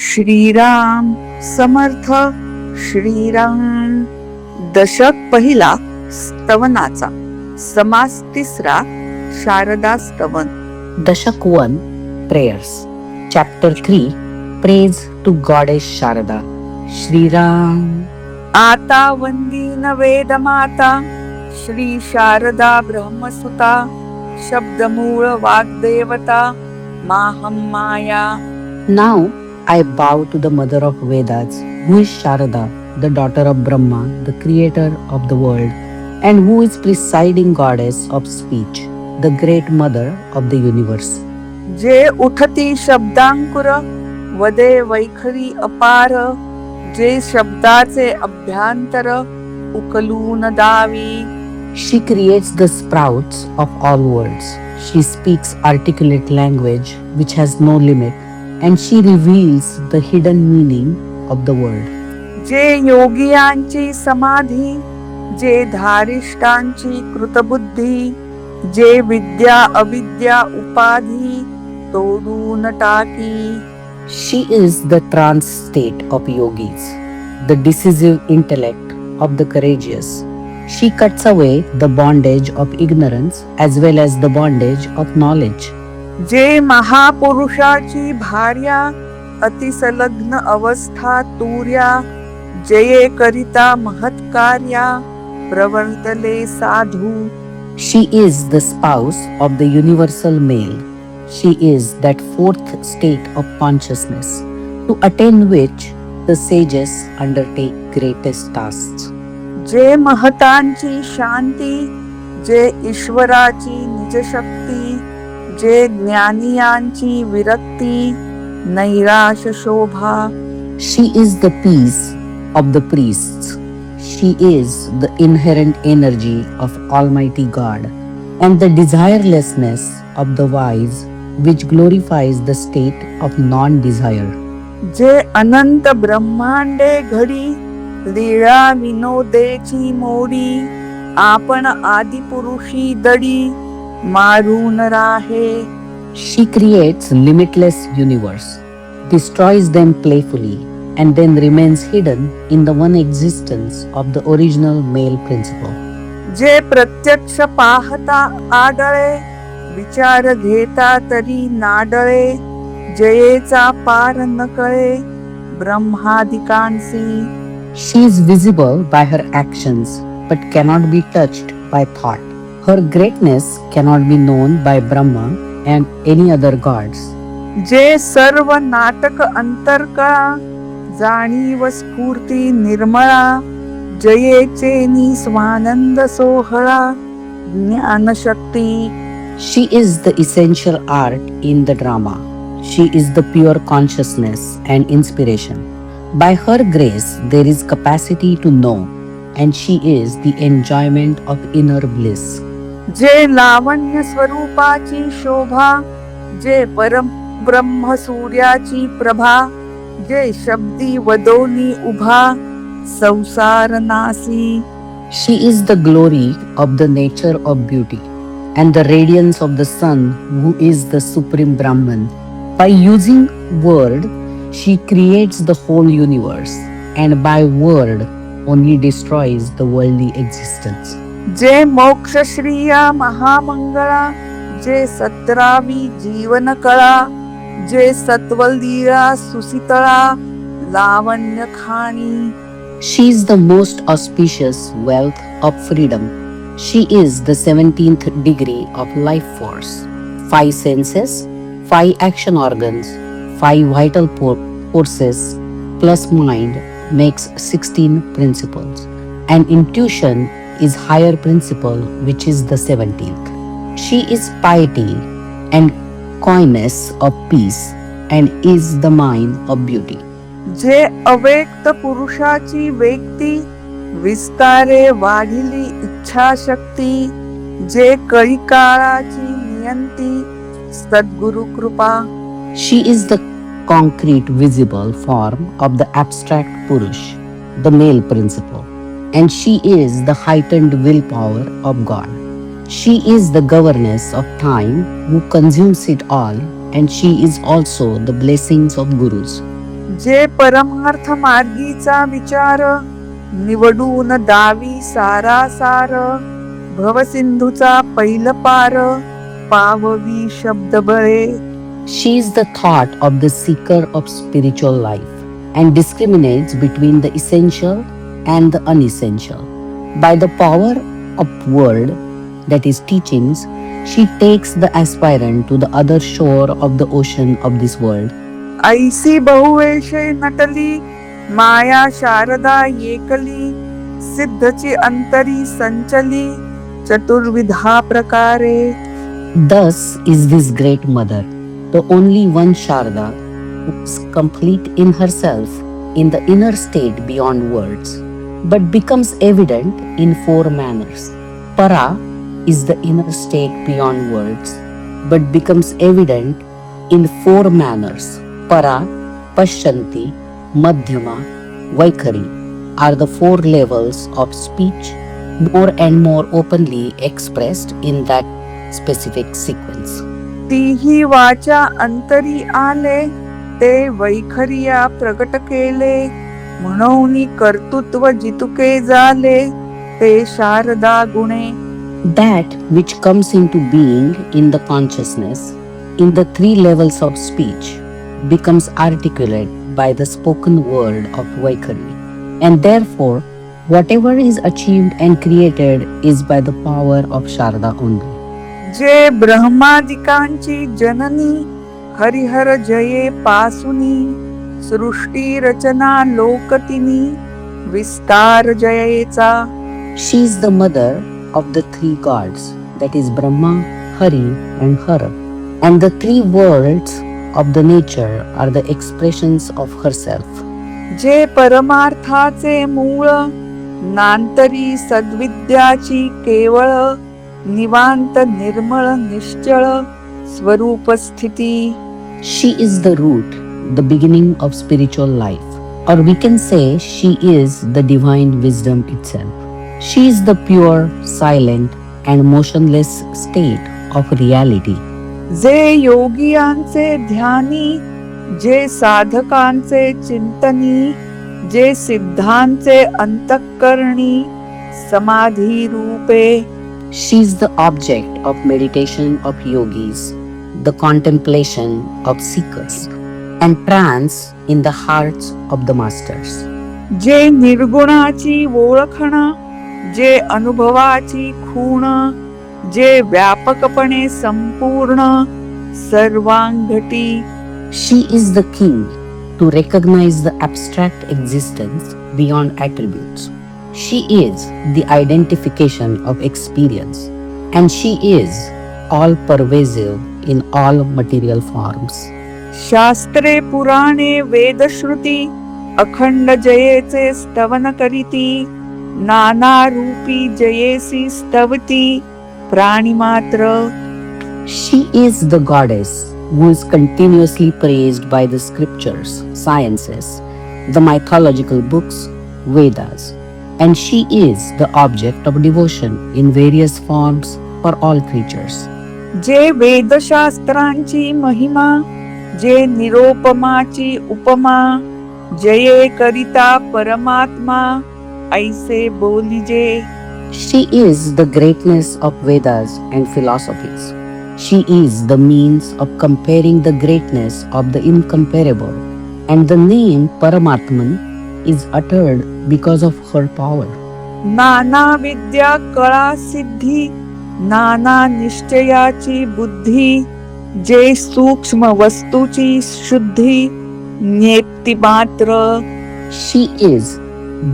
श्रीराम समर्थ. श्रीराम. दशक पहिला स्तवनाचा. समास तिसरा शारदा स्तवन. Dashak 1 Prayers. Chapter 3 Praise to Goddess Sharada. Shri Ram. आता वंदीन वेदमाता श्री शारदा ब्रह्मसुता शब्दमूळ वाग्देवता माहम माया. Now I bow to the mother of Vedas, who is Sharada, the daughter of Brahma, the creator of the world, and who is presiding goddess of speech, the great mother of the universe. जे उठती शब्दांकुर वदे वैखरी अपार जे शब्दाचे अभ्यांतर उकलून दावी. She creates the sprouts of all words. She speaks articulate language which has no limit, and she reveals the hidden meaning of the word. जे योगियांची समाधी जे धारिष्टांची कृतबुद्धी जे विद्या अविद्या उपाधी तोडून टाकी. She is the trance state of yogis, the decisive intellect of the courageous. She cuts away the bondage of ignorance as well as the bondage of knowledge. जे महापुरुषाची भार्या अतिसलग्न अवस्था तुर्या जये करिता महत्कार्या प्रवर्तले साधू. She is the spouse of the universal male. She is that fourth state of consciousness, to attain which the sages undertake greatest tasks. जे महतांची शांती जे ईश्वराची निजशक्ती जे ज्ञानियांची विरक्ती नैराश शोभा. She is the peace of the priests. She is the inherent energy of Almighty God and the desirelessness of the wise, which glorifies the state of non-desire. जे अनंत ब्रह्मांडे घडी लीळा विनोदेची मोडी आपण आदिपुरुषी दडी मारून राहे. She creates limitless universe, destroys them playfully, and then remains hidden in the one existence of the original male principle. जे प्रत्यक्ष पाहता आडळे विचार घेता तरी नाडळे जयेचा पार न कळे ब्रह्मादिकांसी. She is visible by her actions, but cannot be touched by thought. Her greatness cannot be known by Brahma and any other gods. जे सर्व नाटक अंतर्कळा जाणीव स्फूर्ती निर्मळा जयेचे निस्वानंद सोहळा ज्ञानशक्ती. She is the essential art in the drama. She is the pure consciousness and inspiration. By her grace, there is capacity to know, and she is the enjoyment of inner bliss. जे लावण्य स्वरूपाची शोभा जे परम ब्रह्म सूर्याची प्रभा जे शब्दी वदोनी उभा संसार नासी. She is the glory of the nature of beauty and the radiance of the sun, who is the supreme Brahman. By using word, she creates the whole universe, and by word only destroys the worldly existence. जे मोक्ष श्रिया महामंगळा जे सतरावी जीवन कळा जे सत्वलीळा सुसितळा लावण्य खाणी. She is the most auspicious wealth of freedom. She is the 17th degree of life force. 5 senses, 5 action organs, 5 vital forces plus mind makes 16 principles. And intuition is higher principle, which is the 17th. She is piety and coyness of peace and is the mind of beauty. जे अव्यक्त पुरुषाची व्यक्ती विस्तारे वाढिली इच्छाशक्ती जे कळिकाळाची नियंती सद्गुरु कृपा. She is the concrete visible form of the abstract Purush, the male principle, and she is the heightened willpower of God. She is the governess of time who consumes it all, and she is also the blessings of gurus. जे परमार्थ मार्गीचा विचार निवडून दावी सारासार भवसिंधूचा पैल पार पाववी शब्द बळे. She is the thought of the seeker of spiritual life and discriminates between the essential and the unessential. By the power of word, that is teachings, she takes the aspirant to the other shore of the ocean of this world. ऐसी बहुवेशे नटली माया शारदा एकली सिद्धची अंतरी संचली चतुर्विधा प्रकारे. Thus is this great mother, the only one Sharda, who is complete in herself in the inner state beyond words, but becomes evident in four manners. Para is the inner state beyond words, but becomes evident in four manners. Para, Pashyanti, Madhyama, Vaikhari are the four levels of speech, more and more openly expressed in that specific sequence. तीही वाचा अंतरी आले ते वैखरिया प्रकट केले म्हणून कर्तृत्व जितुके झाले ते शारदा गुणे. That which comes into being in the consciousness, in the three levels of speech, becomes articulate by the spoken word of Vaikhari. And therefore, whatever is achieved and created is by the power of Sharda only. जे ब्रह्मादिकांची जननी हरिहर जये पासुनी सृष्टी रचना लोकतिनी विस्तार जयेचा. She is the mother of the three gods, that is Brahma, Hari, and Hara. And the three worlds of the nature are the expressions of herself. जे परमार्थाचे मूळ नांतरी सद्विद्याची केवळ निवांत निर्मळ निश्चळ स्वरूप स्थिती. She is the root, the beginning of spiritual life, or we can say she is the divine wisdom itself. She is the pure, silent, and motionless state of reality. जे योगियांचे ध्यानी जे साधकांचे चिंतनी जे सिद्धांचे अंतःकरणी समाधी रूपे. She is the object of meditation of yogis, the contemplation of seekers, and trance in the hearts of the masters. जे निर्गुणाची ओळखण जे अनुभवाची खूण जे व्यापकपणे संपूर्ण सर्वांगटी. She is the key to recognize the abstract existence beyond attributes. She is the identification of experience, and she is all pervasive in all material forms. शास्त्रे पुराणे वेदश्रुती अखंड जयेचे स्तवन करीती नाना रूपी जयेसी स्तवती प्राणिमात्र. She is the goddess who is continuously praised by the scriptures, sciences, the mythological books, Vedas, and she is the object of devotion in various forms for all creatures. जे वेदशास्त्रांची महिमा जे निरोपमाची उपमा जये करिता परमात्मा ऐसे बोलिजे. She is the greatness of Vedas and philosophies. She is the means of comparing the greatness of the incomparable, and the name Paramatman is uttered because of her power. नाना विद्या कळा सिद्धी नाना निश्चयाची बुद्धी जे सूक्ष्म वस्तूची शुद्धी ज्ञेप्ती मात्र. She is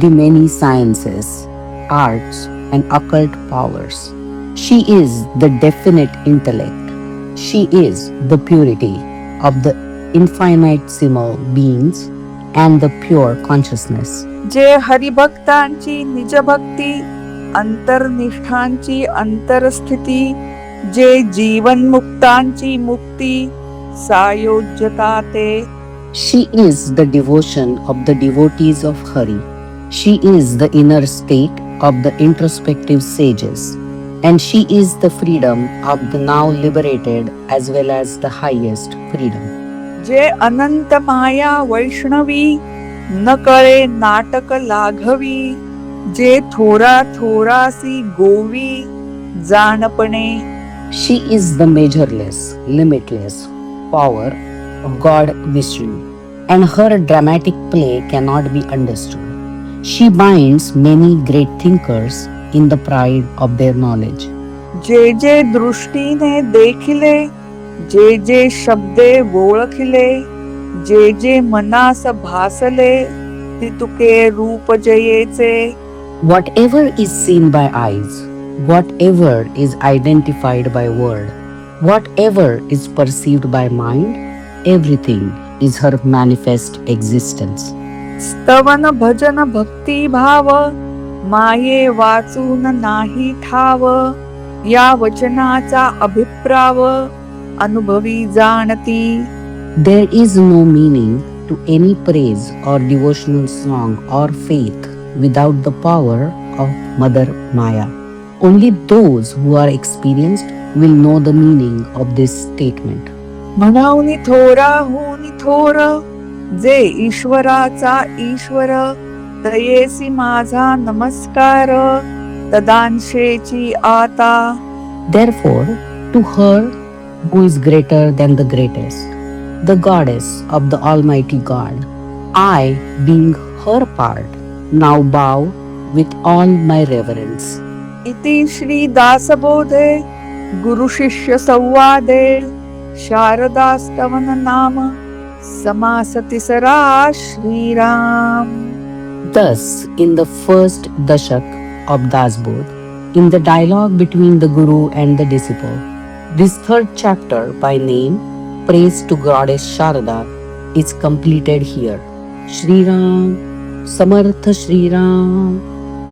the many sciences, arts, and occult powers. She is the definite intellect. She is the purity of the infinitesimal beings and the pure consciousness. जे हरिभक्तांची निजभक्ती अंतर्निष्ठांची अंतरस्थिती जे जीवनमुक्तांची मुक्ती सायोज्यता ते. She is the devotion of the devotees of Hari. She is the inner state of the introspective sages, and she is the freedom of the now liberated as well as the highest freedom. जे अनंत माया वैष्णवी न कळे नाटक लाघवी जे थोरा थोरासी गोवी जाणपणे She is the measureless, limitless power of God Vishnu, and her dramatic play cannot be understood. She binds many great thinkers in the pride of their knowledge. जे जे दृष्टीने देखिले जे जे शब्दे ओळखिले जे जे मनास भासले ती तुके रूप जयेचे Whatever is seen by eyes, whatever is identified by word, whatever is perceived by mind, everything is her manifest existence. स्तवन भजन भक्ती भाव माये वाचून नाही ठाव या वचनाचा अभिप्राव अनुभवी जाणती There is no meaning to any praise or devotional song or faith without the power of Mother Maya. Only those who are experienced will know the meaning of this statement. म्हणावनी थोरा होनी थोर जे ईश्वराचा ईश्वर तयेसी माझा नमस्कार तदांशेची आता Therefore, to her who is greater than the greatest, the goddess of the Almighty God, I, being her part, now bow with all my reverence. इति श्री दासबोधे गुरु शिष्य संवादे शारदास्तवन नाम समास तिसरा Shriram. Thus, in the first dashak of Dasbodh, in the dialogue between the Guru and the disciple, this third chapter by name, Praise to Goddess Sharada, is completed here. Shri Ram, Samartha Shri Ram.